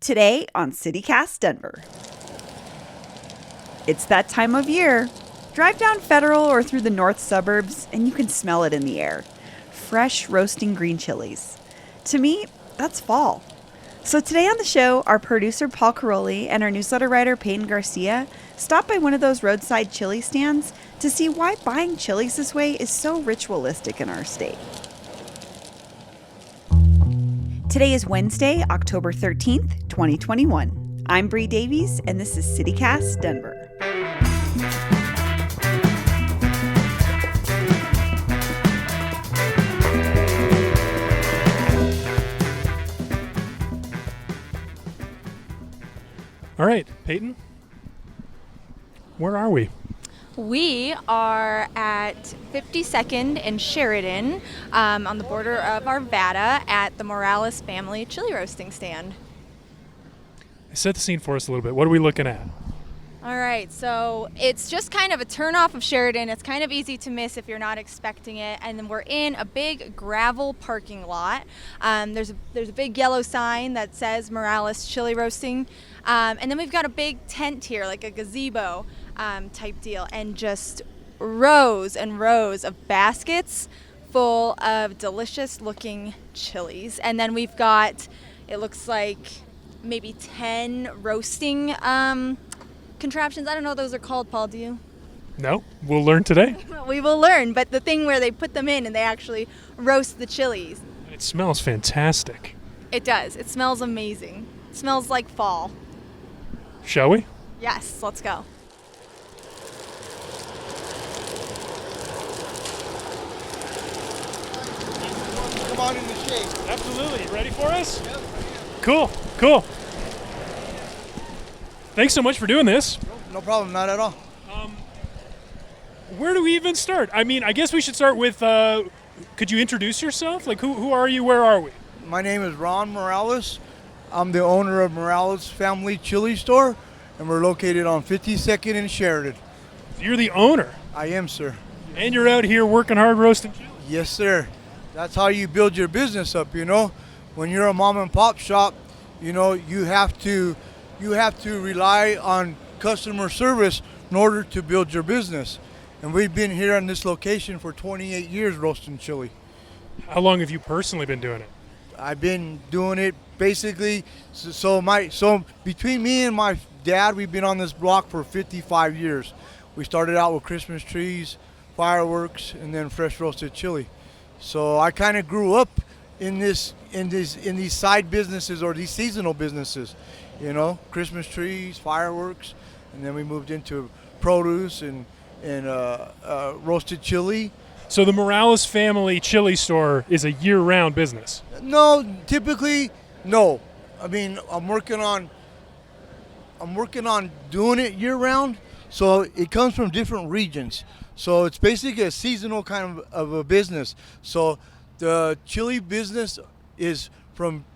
Today on CityCast Denver. It's that time of year. Drive down Federal or through the north suburbs and you can smell it in the air. Fresh roasting green chilies. To me, that's fall. So today on the show, our producer Paul Caroli and our newsletter writer Peyton Garcia stopped by one of those roadside chili stands to see why buying chilies this way is so ritualistic in our state. Today is Wednesday, October 13th, 2021. I'm Bree Davies, and this is CityCast Denver. All right, Peyton, where are we? We are at 52nd and Sheridan on the border of Arvada at the Morales family chili roasting stand. Set the scene for us a little bit. What are we looking at? All right, so it's just kind of a turnoff of Sheridan. It's kind of easy to miss if you're not expecting it. And then we're in a big gravel parking lot. There's a big yellow sign that says Morales Chili Roasting. And then we've got a big tent here, like a gazebo type deal. And just rows and rows of baskets full of delicious looking chilies. And then we've got, it looks like maybe 10 roasting contraptions. I don't know what those are called, Paul, do you? No, we'll learn today. We will learn, but the thing where they put them in and they actually roast the chilies. It smells fantastic. It does. It smells amazing. It smells like fall. Shall we? Yes, let's go. Come on in the shade. Absolutely. You ready for us? Yep. Cool. Thanks so much for doing this. No problem, not at all. Where do we even start? I mean, I guess we should start with, could you introduce yourself? Like, who are you? Where are we? My name is Ron Morales. I'm the owner of Morales Family Chili Store, and we're located on 52nd and Sheridan. You're the owner. I am, sir. And you're out here working hard roasting chili. Yes, sir. That's how you build your business up, you know. When you're a mom and pop shop, you know, you have to rely on customer service in order to build your business. And we've been here on this location for 28 years roasting chili. How long have you personally been doing it? I've been doing it basically, so between me and my dad, we've been on this block for 55 years. We started out with Christmas trees, fireworks, and then fresh roasted chili. So I kind of grew up in these side businesses or these seasonal businesses, you know, Christmas trees, fireworks, and then we moved into produce and roasted chili. So the Morales Family Chili Store is a year-round business? No, typically, no. I mean, I'm working on doing it year-round, so it comes from different regions. So it's basically a seasonal kind of a business. So the chili business is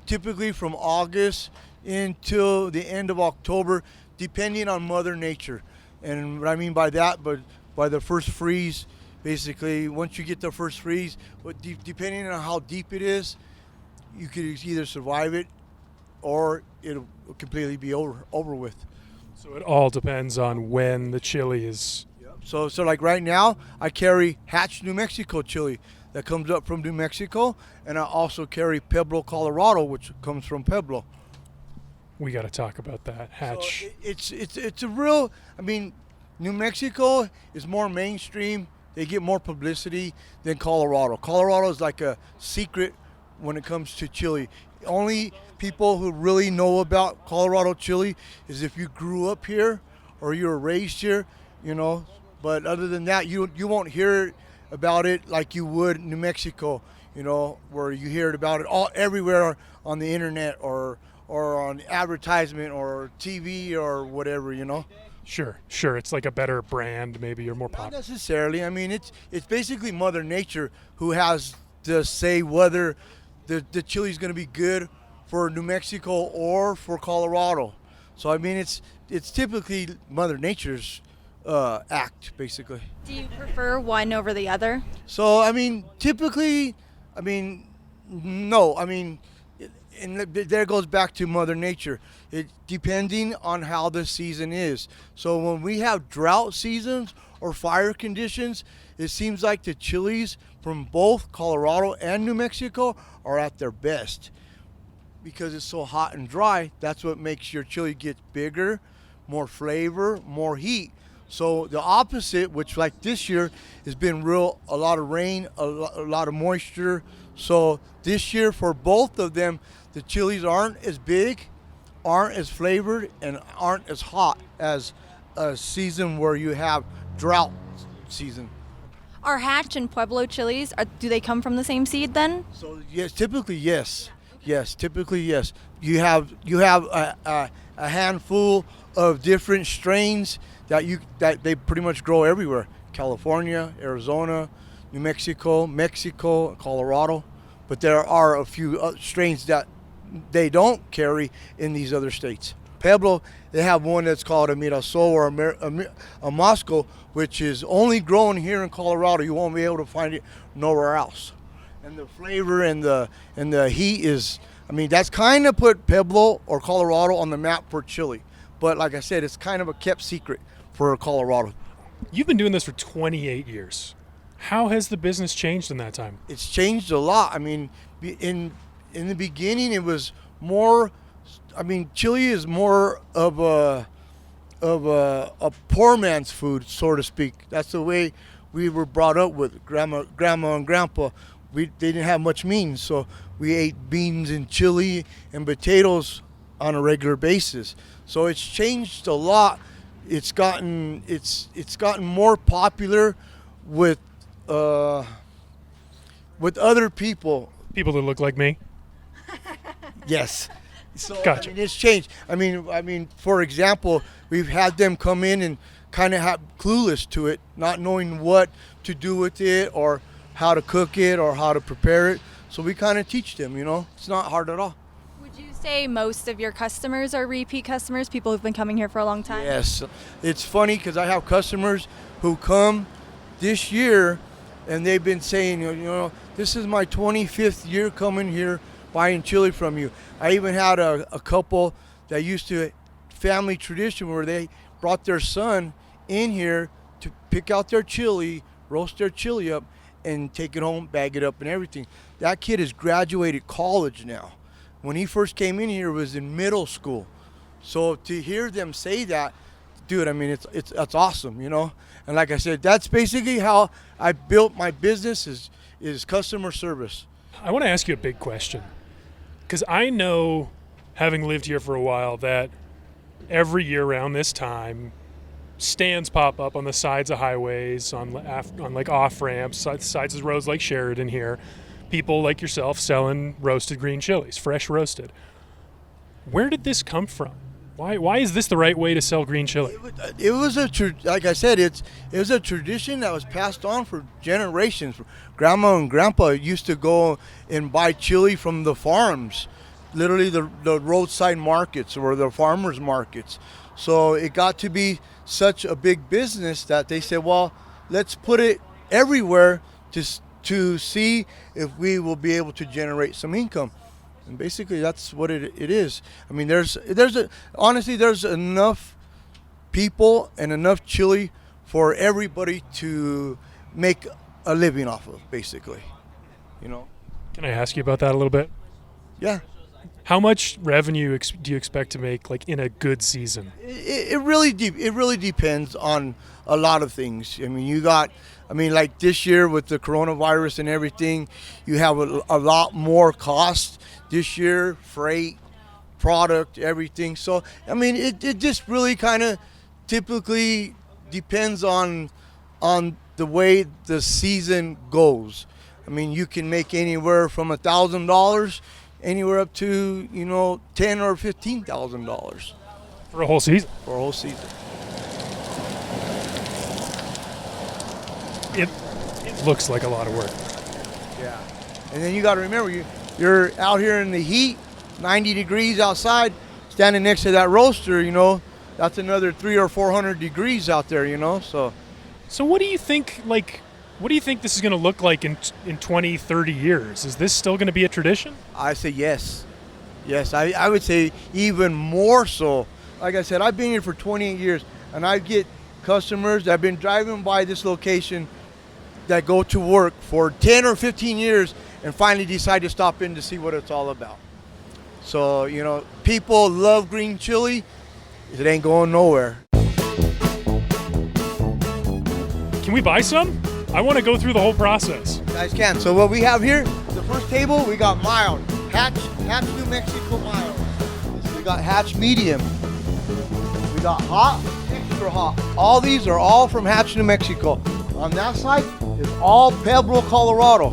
typically from August until the end of October, depending on Mother Nature. And what I mean by that, but by the first freeze, basically, once you get the first freeze, depending on how deep it is, you could either survive it or it'll completely be over with. So it all depends on when the chili is. Yep. So like right now, I carry Hatch, New Mexico chili that comes up from New Mexico, and I also carry Pueblo, Colorado, which comes from Pueblo. We got to talk about that Hatch. So it's a real. I mean, New Mexico is more mainstream. They get more publicity than Colorado. Colorado is like a secret when it comes to chili. Only people who really know about Colorado chili is if you grew up here or you were raised here, you know. But other than that, you won't hear about it like you would New Mexico, you know, where you hear about it everywhere on the internet or on advertisement or TV or whatever, you know. Sure. It's like a better brand, maybe, or more popular. Not necessarily. I mean, it's basically Mother Nature who has to say whether the chili's going to be good for New Mexico or for Colorado. So I mean, it's typically Mother Nature's act, basically. Do you prefer one over the other? So I mean, typically, no. I mean, And there goes back to Mother Nature. It depending on how the season is. So when we have drought seasons or fire conditions, it seems like the chilies from both Colorado and New Mexico are at their best. Because it's so hot and dry, that's what makes your chili get bigger, more flavor, more heat. So the opposite, which like this year has been a lot of rain, a lot of moisture. So this year for both of them, the chilies aren't as big, aren't as flavored, and aren't as hot as a season where you have drought season. Are Hatch and Pueblo chilies, do they come from the same seed then? So yes, typically yes. Yes, typically yes. You have a handful of different strains that they pretty much grow everywhere. California, Arizona, New Mexico, Colorado. But there are a few strains that they don't carry in these other states. Pueblo, they have one that's called a Mirasol or a Moscow, which is only grown here in Colorado. You won't be able to find it nowhere else. And the flavor and the heat is, I mean, that's kind of put Pueblo or Colorado on the map for chili. But like I said, it's kind of a kept secret for Colorado. You've been doing this for 28 years. How has the business changed in that time? It's changed a lot. I mean, in the beginning, it was more. I mean, chili is more of a poor man's food, so to speak. That's the way we were brought up with grandma and grandpa. They didn't have much means, so we ate beans and chili and potatoes on a regular basis. So it's changed a lot. It's gotten more popular with other people. People that look like me? Yes. So Gotcha. I mean, it's changed. I mean, for example, we've had them come in and kind of have clueless to it, not knowing what to do with it or how to cook it or how to prepare it. So we kind of teach them, It's not hard at all. Would you say most of your customers are repeat customers, people who've been coming here for a long time? Yes. It's funny because I have customers who come this year and they've been saying, this is my 25th year coming here buying chili from you. I even had a couple that used to family tradition where they brought their son in here to pick out their chili, roast their chili up, and take it home, bag it up and everything. That kid has graduated college now. When he first came in here, he was in middle school. So to hear them say that, dude, I mean, that's awesome, And like I said, that's basically how I built my business is customer service. I want to ask you a big question. Because I know, having lived here for a while, that every year around this time, stands pop up on the sides of highways, on like off ramps, sides of roads like Sheridan here. People like yourself selling roasted green chilies, fresh roasted. Where did this come from? Why is this the right way to sell green chili? It was like I said, it was a tradition that was passed on for generations. Grandma and grandpa used to go and buy chili from the farms, literally the roadside markets or the farmers markets. So it got to be such a big business that they said, well, let's put it everywhere to see if we will be able to generate some income. And basically that's what it is. I mean, honestly, there's enough people and enough chili for everybody to make a living off of, basically, Can I ask you about that a little bit? Yeah. How much revenue do you expect to make, like, in a good season? It really depends on a lot of things. I mean, like this year with the coronavirus and everything, you have a lot more cost this year, freight, product, everything. So, I mean, it just really kind of typically depends on the way the season goes. I mean, you can make anywhere from $1,000 anywhere up to, $10,000 or $15,000 For a whole season? for a whole season. It looks like a lot of work. Yeah. And then you got to remember, you're out here in the heat, 90 degrees outside, standing next to that roaster, that's another 300 or 400 degrees out there, So what do you think, what do you think this is going to look like in 20, 30 years? Is this still going to be a tradition? I say yes. Yes, I would say even more so. Like I said, I've been here for 28 years, and I get customers that have been driving by this location that go to work for 10 or 15 years and finally decide to stop in to see what it's all about. So, people love green chili. It ain't going nowhere. Can we buy some? I want to go through the whole process. You guys can. So what we have here, the first table, we got mild. Hatch New Mexico mild. We got Hatch medium. We got hot, extra hot. All these are all from Hatch New Mexico. On that side is all Pueblo, Colorado.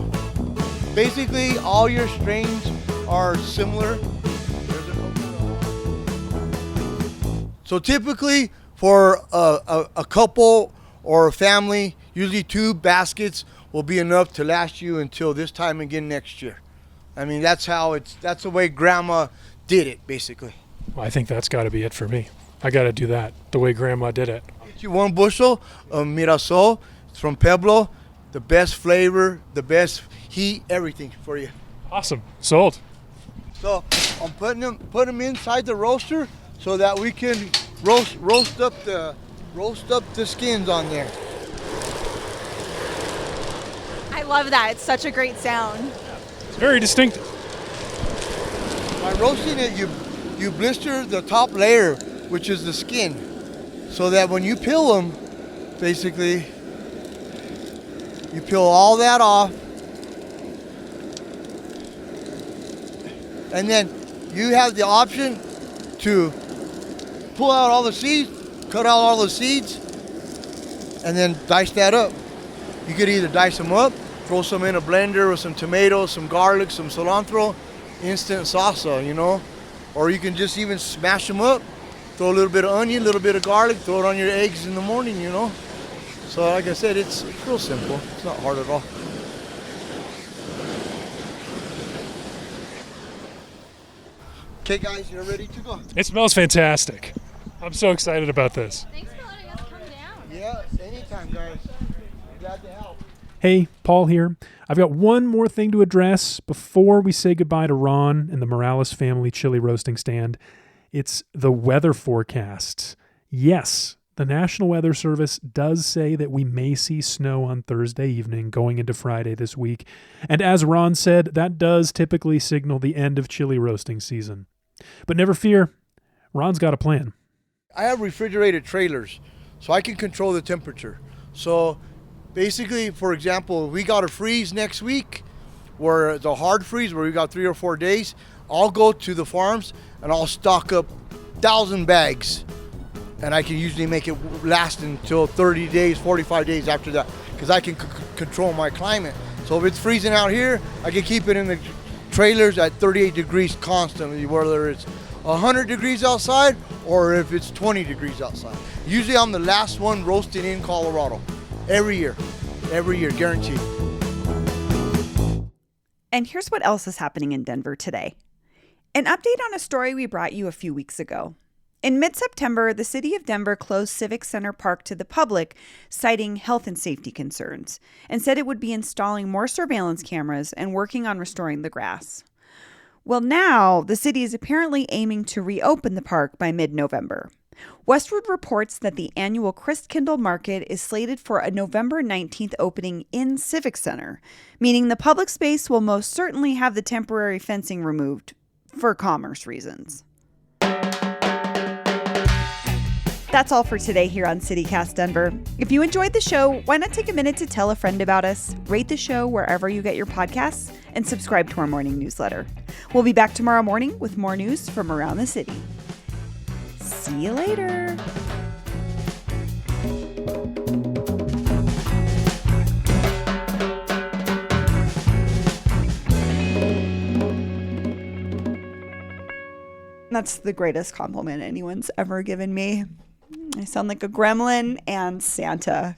Basically, all your strains are similar. So typically, for a couple or a family, usually 2 baskets will be enough to last you until this time again next year. I mean, that's the way Grandma did it, basically. Well, I think that's got to be it for me. I got to do that the way Grandma did it. Get you 1 bushel of Mirasol. It's from Pueblo. The best flavor, the best heat, everything for you. Awesome. Sold. So I'm putting them inside the roaster so that we can roast up the skins on there. I love that. It's such a great sound. It's very distinctive. By roasting it, you blister the top layer, which is the skin, so that when you peel them, basically, you peel all that off, and then you have the option to pull out all the seeds, cut out all the seeds, and then dice that up. You could either dice them up, throw some in a blender with some tomatoes, some garlic, some cilantro, instant salsa, or you can just even smash them up, throw a little bit of onion, a little bit of garlic, throw it on your eggs in the morning, So like I said, it's real simple. It's not hard at all. Okay, guys, you're ready to go. It smells fantastic. I'm so excited about this. Thanks for letting us come down. Yeah, anytime, guys. Glad to help. Hey, Paul here. I've got one more thing to address before we say goodbye to Ron and the Morales family chili roasting stand. It's the weather forecast. Yes, the National Weather Service does say that we may see snow on Thursday evening going into Friday this week. And as Ron said, that does typically signal the end of chili roasting season. But never fear, Ron's got a plan. I have refrigerated trailers, so I can control the temperature. So basically, for example, we got a freeze next week, where the hard freeze, where we got 3 or 4 days. I'll go to the farms and I'll stock up 1,000 bags, and I can usually make it last until 30 days, 45 days after that, because I can control my climate. So if it's freezing out here, I can keep it in the trailers at 38 degrees constantly, whether it's 100 degrees outside or if it's 20 degrees outside. Usually I'm the last one roasting in Colorado. Every year, guaranteed. And here's what else is happening in Denver today. An update on a story we brought you a few weeks ago. In mid-September, the city of Denver closed Civic Center Park to the public, citing health and safety concerns, and said it would be installing more surveillance cameras and working on restoring the grass. Well, now the city is apparently aiming to reopen the park by mid-November. Westwood reports that the annual Christkindl Market is slated for a November 19th opening in Civic Center, meaning the public space will most certainly have the temporary fencing removed for commerce reasons. That's all for today here on CityCast Denver. If you enjoyed the show, why not take a minute to tell a friend about us, rate the show wherever you get your podcasts, and subscribe to our morning newsletter. We'll be back tomorrow morning with more news from around the city. See you later. That's the greatest compliment anyone's ever given me. I sound like a gremlin and Santa.